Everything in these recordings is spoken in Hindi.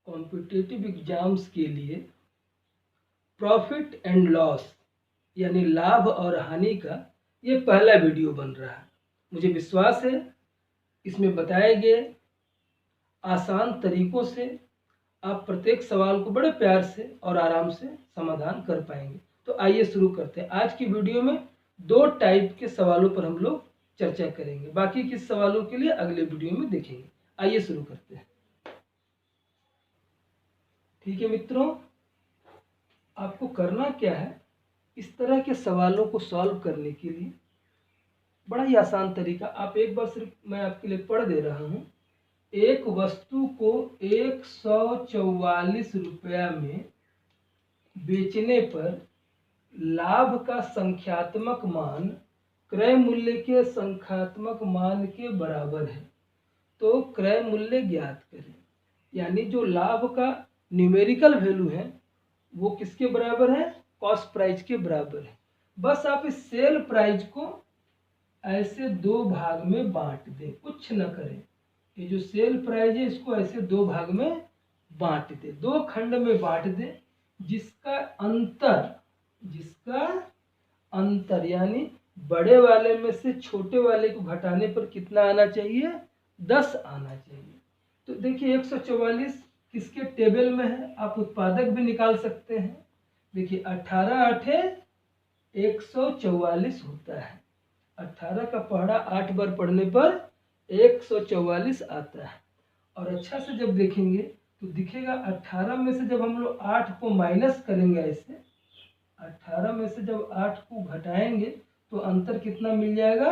कॉम्पिटिटिव एग्जाम्स के लिए प्रॉफिट एंड लॉस यानी लाभ और हानि का ये पहला वीडियो बन रहा है। मुझे विश्वास है इसमें बताए गए आसान तरीकों से आप प्रत्येक सवाल को बड़े प्यार से और आराम से समाधान कर पाएंगे। तो आइए शुरू करते हैं। आज की वीडियो में 2 टाइप के सवालों पर हम लोग चर्चा करेंगे, बाकी के सवालों के लिए अगले वीडियो में देखेंगे। आइए शुरू करते हैं। ठीक है मित्रों, आपको करना क्या है, इस तरह के सवालों को सॉल्व करने के लिए बड़ा ही आसान तरीका। आप एक बार सिर्फ मैं आपके लिए पढ़ दे रहा हूँ। एक वस्तु को 144 रुपया में बेचने पर लाभ का संख्यात्मक मान क्रय मूल्य के संख्यात्मक मान के बराबर है, तो क्रय मूल्य ज्ञात करें। यानी जो लाभ का न्यूमेरिकल वैल्यू है वो किसके बराबर है? कॉस्ट प्राइस के बराबर है। बस आप इस सेल प्राइस को ऐसे 2 भाग में बांट दें, कुछ न करें। ये जो सेल प्राइस है इसको ऐसे 2 भाग में बांट दें, 2 खंड में बांट दें, जिसका अंतर यानी बड़े वाले में से छोटे वाले को घटाने पर कितना आना चाहिए? 10 आना चाहिए। तो देखिए 144 किसके टेबल में है, आप उत्पादक भी निकाल सकते हैं। देखिए 18 8 144 होता है। 18 का पहाड़ा 8 बार पढ़ने पर 144 आता है। और अच्छा से जब देखेंगे तो दिखेगा 18 में से जब हम लोग 8 को माइनस करेंगे, ऐसे 18 में से जब 8 को घटाएंगे तो अंतर कितना मिल जाएगा?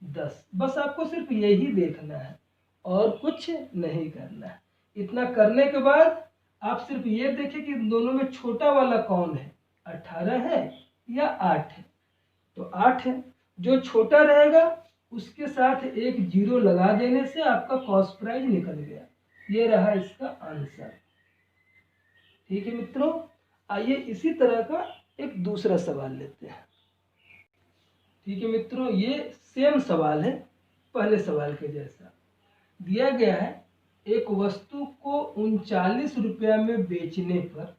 10। बस आपको सिर्फ यही देखना है और कुछ नहीं करना है। इतना करने के बाद आप सिर्फ ये देखें कि दोनों में छोटा वाला कौन है, 18 है या 8 है। तो 8 है, जो छोटा रहेगा उसके साथ एक 0 लगा देने से आपका कॉस्ट प्राइस निकल गया। ये रहा इसका आंसर। ठीक है मित्रों, आइए इसी तरह का एक दूसरा सवाल लेते हैं। ठीक है मित्रों, ये सेम सवाल है, पहले सवाल के जैसा। दिया गया है एक वस्तु को 39 रुपया में बेचने पर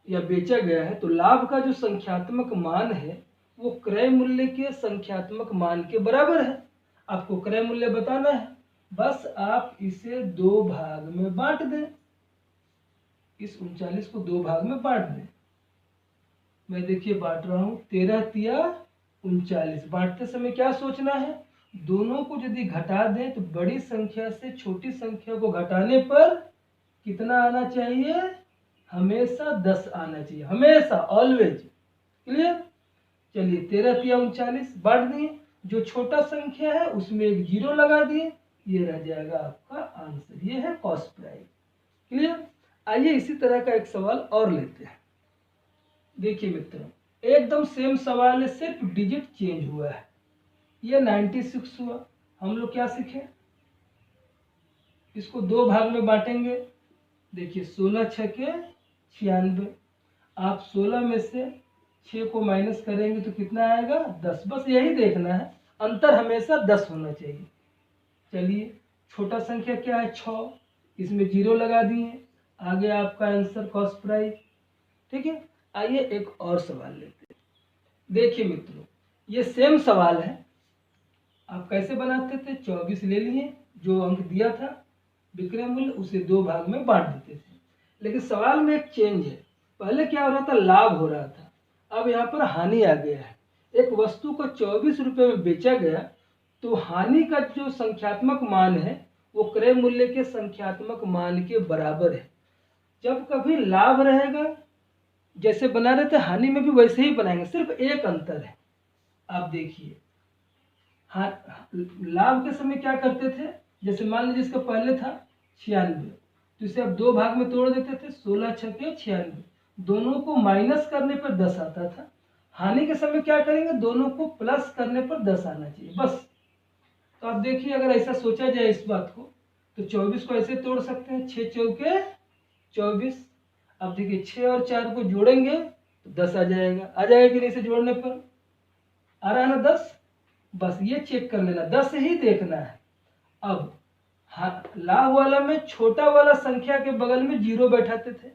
या बेचा गया है, तो लाभ का जो संख्यात्मक मान है वो क्रय मूल्य के संख्यात्मक मान के बराबर है। आपको क्रय मूल्य बताना है, बस आप इसे 2 भाग में बांट दें। इस 39 को 2 भाग में बांट दें। मैं देखिए बांट रहा हूँ, 13 तिया 39। बांटते समय क्या सोचना है? दोनों को यदि घटा दें तो बड़ी संख्या से छोटी संख्या को घटाने पर कितना आना चाहिए? हमेशा 10 आना चाहिए, हमेशा, ऑलवेज। क्लियर? चलिए 13 तिया 39 बांट दिए। जो छोटा संख्या है उसमें एक 0 लगा दिए, ये रह जाएगा आपका आंसर। ये है कॉस्ट प्राइस। क्लियर? आइए इसी तरह का एक सवाल और लेते हैं। देखिए मित्रों, एकदम सेम सवाल है, सिर्फ डिजिट चेंज हुआ है। ये 96 हुआ। हम लोग क्या सीखे? इसको 2 भाग में बांटेंगे। देखिए 16 छके 96। आप 16 में से 6 को माइनस करेंगे तो कितना आएगा? 10। बस यही देखना है, अंतर हमेशा 10 होना चाहिए। चलिए छोटा संख्या क्या है? 6, इसमें 0 लगा दिए, आ गया आपका आंसर कॉस्ट प्राइस। ठीक है, आइए एक और सवाल लेते हैं। देखिए मित्रों, ये सेम सवाल है। आप कैसे बनाते थे? 24 ले लिए, जो अंक दिया था विक्रय मूल्य, उसे 2 भाग में बांट देते थे। लेकिन सवाल में एक चेंज है। पहले क्या हो रहा था? लाभ हो रहा था, अब यहाँ पर हानि आ गया है। एक वस्तु को 24 रुपये में बेचा गया, तो हानि का जो संख्यात्मक मान है वो क्रय मूल्य के संख्यात्मक मान के बराबर है। जब कभी लाभ रहेगा, जैसे बना रहे थे, हानि में भी वैसे ही बनाएंगे, सिर्फ एक अंतर है। आप देखिए, हाँ, लाभ के समय क्या करते थे? जैसे मान लीजिए इसका पहले था 96, तो इसे आप 2 भाग में तोड़ देते थे, 16 छके 96। दोनों को माइनस करने पर 10 आता था। हानि के समय क्या करेंगे? दोनों को प्लस करने पर 10 आना चाहिए, बस। तो आप देखिए, अगर ऐसा सोचा जाए इस बात को, तो 24 को ऐसे तोड़ सकते हैं, 6 चौके 24। अब देखिए 6 और 4 को जोड़ेंगे तो 10 आ जाएगा। आ जाएगा कि नहीं? इसे जोड़ने पर आ रहा है ना 10? बस ये चेक कर लेना, 10 ही देखना है। अब हाँ, लाभ वाला में छोटा वाला संख्या के बगल में जीरो बैठाते थे,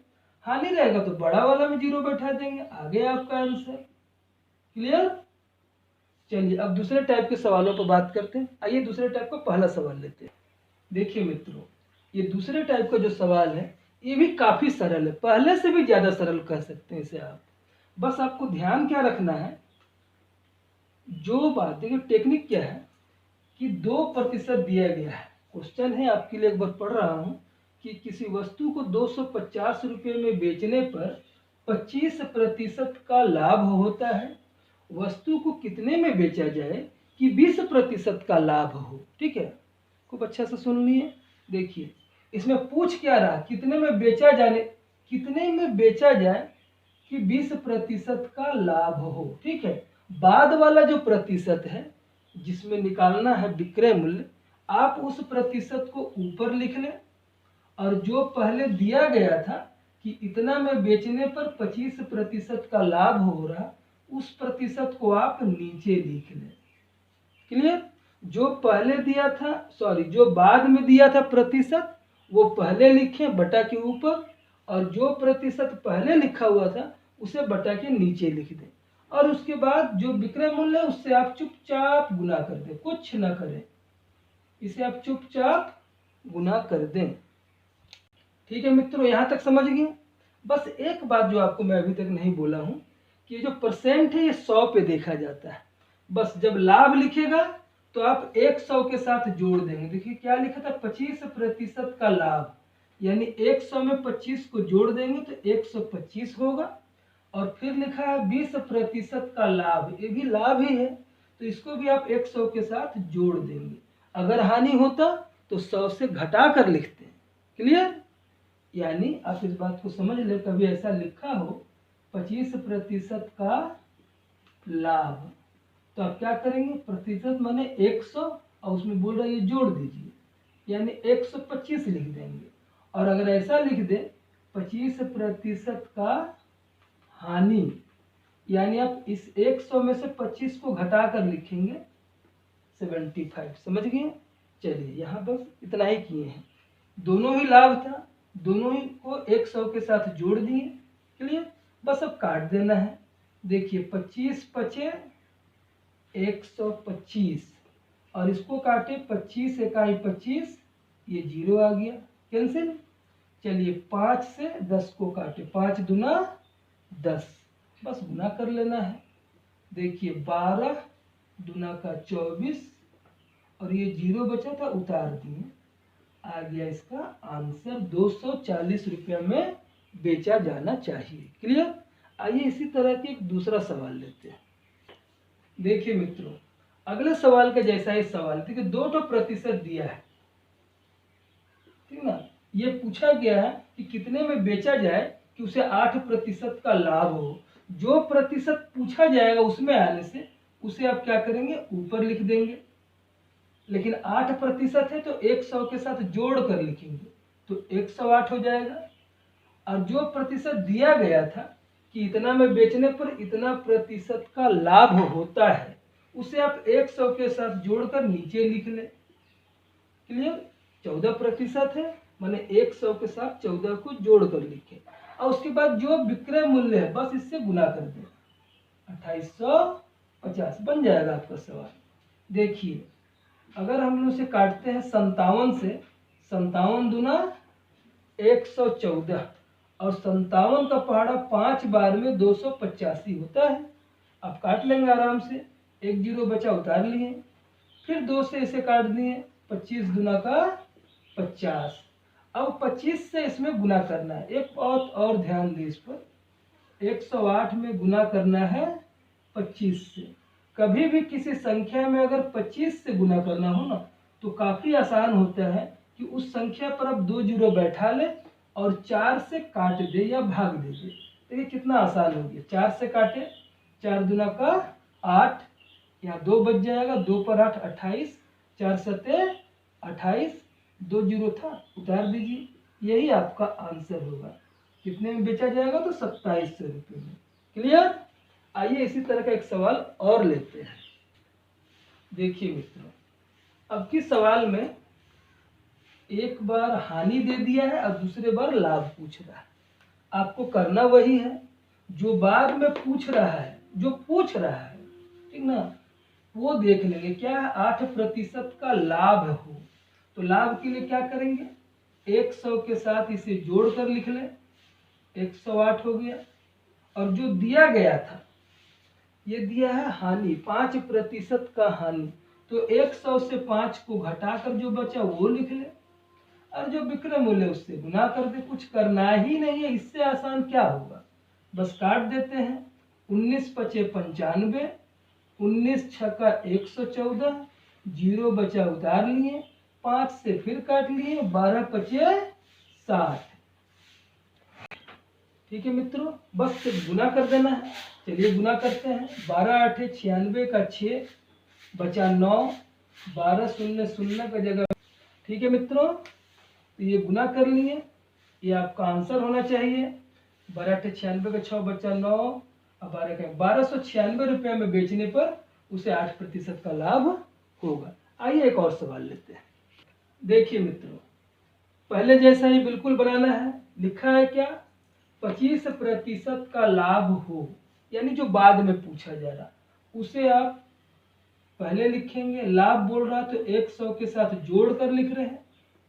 हानि रहेगा तो बड़ा वाला में जीरो बैठा देंगे, आगे आपका आंसर। क्लियर? चलिए अब दूसरे टाइप के सवालों पर बात करते हैं। आइए दूसरे टाइप का पहला सवाल लेते हैं। देखिए मित्रों, ये दूसरे टाइप का जो सवाल है ये भी काफी सरल है, पहले से भी ज्यादा सरल कह सकते हैं इसे आप। बस आपको ध्यान क्या रखना है, जो बात देखिए टेक्निक क्या है कि 2% दिया गया है। क्वेश्चन है आपके लिए, एक बार पढ़ रहा हूं कि किसी वस्तु को 250 रुपये में बेचने पर 25% का लाभ होता है। वस्तु को कितने में बेचा जाए कि 20% का लाभ हो। ठीक है, खूब अच्छा से सुन लिए। देखिए इसमें पूछ क्या रहा, कितने में बेचा जाए कि 20% का लाभ हो। ठीक है, बाद वाला जो प्रतिशत है जिसमें निकालना है विक्रय मूल्य, आप उस प्रतिशत को ऊपर लिख लें, और जो पहले दिया गया था कि इतना में बेचने पर 25% का लाभ हो रहा, उस प्रतिशत को आप नीचे लिख लें। क्लियर? जो पहले दिया था, जो बाद में दिया था प्रतिशत, वो पहले लिखें बटा के ऊपर, और जो प्रतिशत पहले लिखा हुआ था उसे बटा के नीचे लिख दें, और उसके बाद जो विक्रय मूल्य है उससे आप चुपचाप गुना कर दें, कुछ ना करें, इसे आप चुपचाप गुना कर दें। ठीक है मित्रों, यहां तक समझ गए? बस एक बात जो आपको मैं अभी तक नहीं बोला हूं कि ये जो परसेंट है ये 100 पे देखा जाता है। बस जब लाभ लिखेगा तो आप 100 के साथ जोड़ देंगे। देखिए क्या लिखा था, 25% का लाभ, यानी 100 में 25 को जोड़ देंगे तो 125 होगा। और फिर लिखा है 20% का लाभ, ये भी लाभ ही है, तो इसको भी आप 100 के साथ जोड़ देंगे। अगर हानि होता तो 100 से घटा कर लिखते हैं। क्लियर? यानी आप इस बात को समझ ले, कभी ऐसा लिखा हो 25% का लाभ, तो आप क्या करेंगे, प्रतिशत माने 100 और उसमें बोल रहा है ये जोड़ दीजिए, यानी 125 लिख देंगे। और अगर ऐसा लिख दे 25% का हानि, यानी आप इस 100 में से 25 को घटा कर लिखेंगे 75। समझ गए? चलिए यहाँ बस इतना ही किए हैं, दोनों ही लाभ था, दोनों ही को 100 के साथ जोड़ दिए। क्लियर? बस अब काट देना है। देखिए 25 पचे 125, और इसको काटे 25 इकाई 25, ये 0 आ गया, कैंसिल। चलिए 5 से 10 को काटे, 5 दूना 10, बस गुना कर लेना है। देखिए 12 दूना का 24, और ये 0 बचा था उतार दिए, आ गया इसका आंसर 240 रुपया में बेचा जाना चाहिए। क्लियर? आइए इसी तरह के एक दूसरा सवाल लेते हैं। देखिए मित्रों, अगले सवाल का जैसा ही सवाल, देखिए 2% दिया है, ठीक ना। ये पूछा गया है कि कितने में बेचा जाए कि उसे 8% का लाभ हो। जो प्रतिशत पूछा जाएगा उसमें आने से उसे आप क्या करेंगे, ऊपर लिख देंगे। लेकिन 8% है तो 100 के साथ जोड़ कर लिखेंगे तो 108 हो जाएगा। और जो प्रतिशत दिया गया था कि इतना में बेचने पर इतना प्रतिशत का लाभ होता है, उसे आप 100 के साथ जोड़कर नीचे लिख लें। क्लियर? 14% है, माने 100 के साथ 14 को जोड़ कर लिखें, और उसके बाद जो विक्रय मूल्य है बस इससे गुना कर दें, 2850 बन जाएगा आपका सवाल। देखिए अगर हम लोग इसे काटते हैं 57 से, 57 दूना 114, और 57 का पहाड़ा 5 बार में 285 होता है। आप काट लेंगे आराम से, 1 0 बचा उतार लिए, फिर 2 से इसे काट दिए, 25 दूना का 50। अब 25 से इसमें गुना करना है। एक बात और ध्यान दें इस पर, 108 में गुना करना है 25 से। कभी भी किसी संख्या में अगर 25 से गुना करना हो ना तो काफी आसान होता है कि उस संख्या पर आप 2 जीरो बैठा ले और 4 से काट दे या भाग दे। देखिए कितना आसान हो गया, 4 से काटे, 4 दूना का 8, यहाँ 2 बच जाएगा, 2 पर 8 28, 4 सते 28, 2 जीरो था उतार दीजिए, यही आपका आंसर होगा। कितने में बेचा जाएगा तो 2700 रुपये में। क्लियर? आइए इसी तरह का एक सवाल और लेते हैं। देखिए मित्रों, अब की सवाल में एक बार हानि दे दिया है और दूसरे बार लाभ पूछ रहा है। आपको करना वही है जो बाद में पूछ रहा है, जो पूछ रहा है, ठीक ना, वो देख लेंगे। क्या 8% का लाभ हो, तो लाभ के लिए क्या करेंगे, 100 के साथ इसे जोड़ कर लिख लें, 108 हो गया। और जो दिया गया था, ये दिया है हानि, 5% का हानि, तो 100 से 5 को घटाकर जो बचा वो लिख ले, और जो विक्रय मूल्य उससे गुना कर दे। कुछ करना ही नहीं है, इससे आसान क्या होगा, बस काट देते हैं। 19 पचे 95, 19 छक्का 114, 0 बचा उतार लिए, 5 से फिर काट लिए, 12 पचे 60। ठीक है मित्रों, बस सिर्फ गुना कर देना है। चलिए गुना करते हैं। 12 आठे 96 का 6 बचा 9, 12 शून्य शून्य का जगह। ठीक है मित्रों, तो ये गुना कर लिए, ये आपका आंसर होना चाहिए। 12 आठे 96 का 6 बचा 9 और 12 का 1296 रुपये में बेचने पर उसे 8% का लाभ होगा। आइए एक और सवाल लेते हैं। देखिए मित्रों, पहले जैसा ही बिल्कुल बनाना है। लिखा है क्या, 25% का लाभ हो, यानी जो बाद में पूछा जा रहा, उसे आप पहले लिखेंगे। लाभ बोल रहा तो 100 के साथ जोड़ कर लिख रहे हैं।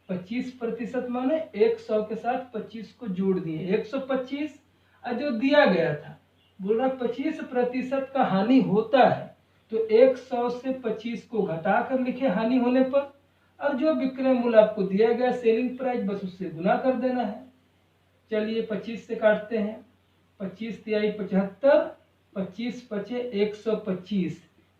25% माने 100 के साथ 25 को जोड़ दिए, 125। और जो दिया गया था, बोल रहा 25% का हानि होता है, तो 100 से 25 को घटा कर लिखे हानि होने पर। और जो विक्रय मूल्य आपको दिया गया, सेलिंग प्राइस, बस उससे गुना कर देना है। चलिए 25 से काटते हैं। 25 तिहाई 75, 25 पचे 125,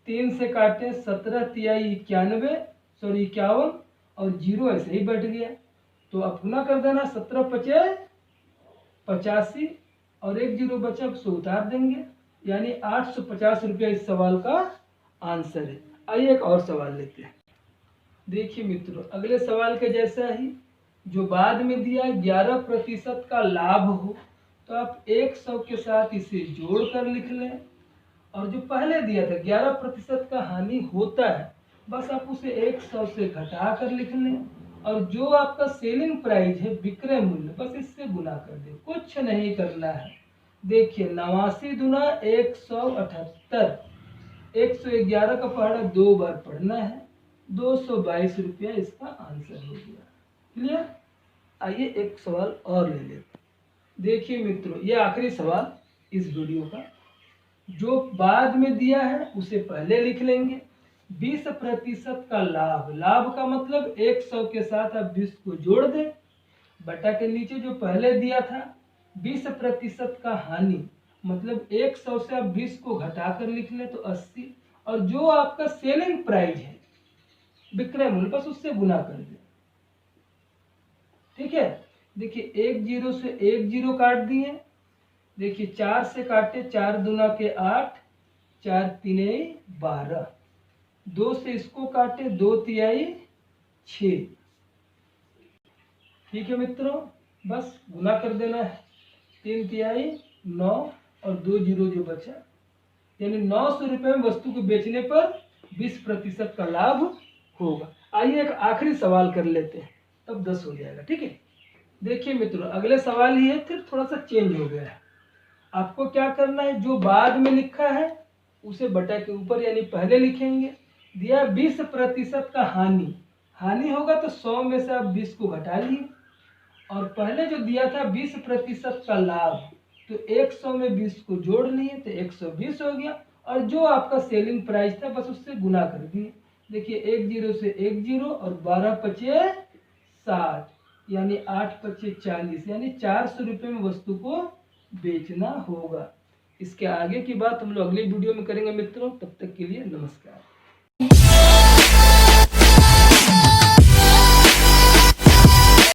3 से काटे 17 तिहाई 91, सॉरी 51, और 0 ऐसे ही बैठ गया। तो अब गुना कर देना, 17 पचे 85 और 1 0 बचा, उसको उतार देंगे, यानी 850 रुपया इस सवाल का आंसर है। आइए एक और सवाल लेते हैं। देखिए मित्रों, अगले सवाल के जैसा ही जो बाद में दिया 11% का लाभ हो, तो आप 100 के साथ इसे जोड़ कर लिख लें। और जो पहले दिया था 11% का हानि होता है, बस आप उसे 100 से घटा कर लिख लें। और जो आपका सेलिंग प्राइस है, विक्रय मूल्य, बस इससे गुना कर दें, कुछ नहीं करना है। देखिए 89 दुना 178, 111 का पहाड़ा 2 बार पढ़ना है, 222 रुपया इसका आंसर हो गया। क्लियर। आइए एक सवाल और ले लेते हैं। देखिए मित्रों, ये आखिरी सवाल इस वीडियो का। जो बाद में दिया है उसे पहले लिख लेंगे। 20% का लाभ, लाभ का मतलब 100 के साथ आप 20 को जोड़ दें, बटा के नीचे जो पहले दिया था 20% का हानि, मतलब 100 से आप 20 को घटा कर लिख लें तो 80। और जो आपका सेलिंग प्राइस है, विक्रय मूल्य, बस उससे गुना कर दें। ठीक है। देखिए 1 0 से 1 0 काट दिए। देखिए 4 से काटे, 4 दूना के 8, 4 तीने 12, 2 से इसको काटे, 2 तिहाई 6। ठीक है मित्रों, बस गुना कर देना है। 3 तिहाई 9 और 2 0 जो बचा, यानी 900 रुपये में वस्तु को बेचने पर 20% का लाभ होगा। आइए एक आखिरी सवाल कर लेते हैं, तब 10 हो जाएगा। ठीक है। देखिए मित्रों, अगले सवाल ही है, फिर थोड़ा सा चेंज हो गया है। आपको क्या करना है, जो बाद में लिखा है उसे बटा के ऊपर यानी पहले लिखेंगे। दिया 20% का हानि, हानि होगा तो 100 में से आप 20 को घटा लिए। और पहले जो दिया था 20% का लाभ, तो 100 में 20 को जोड़ लिए तो 120 हो गया। और जो आपका सेलिंग प्राइस था, बस उससे गुना कर दिए। देखिए 1 0 से 1 0 और 12 पचे 60, यानी 8 पचे 40, यानी 400 रुपये में वस्तु को बेचना होगा। इसके आगे की बात हम लोग अगले वीडियो में करेंगे मित्रों। तब तक के लिए नमस्कार।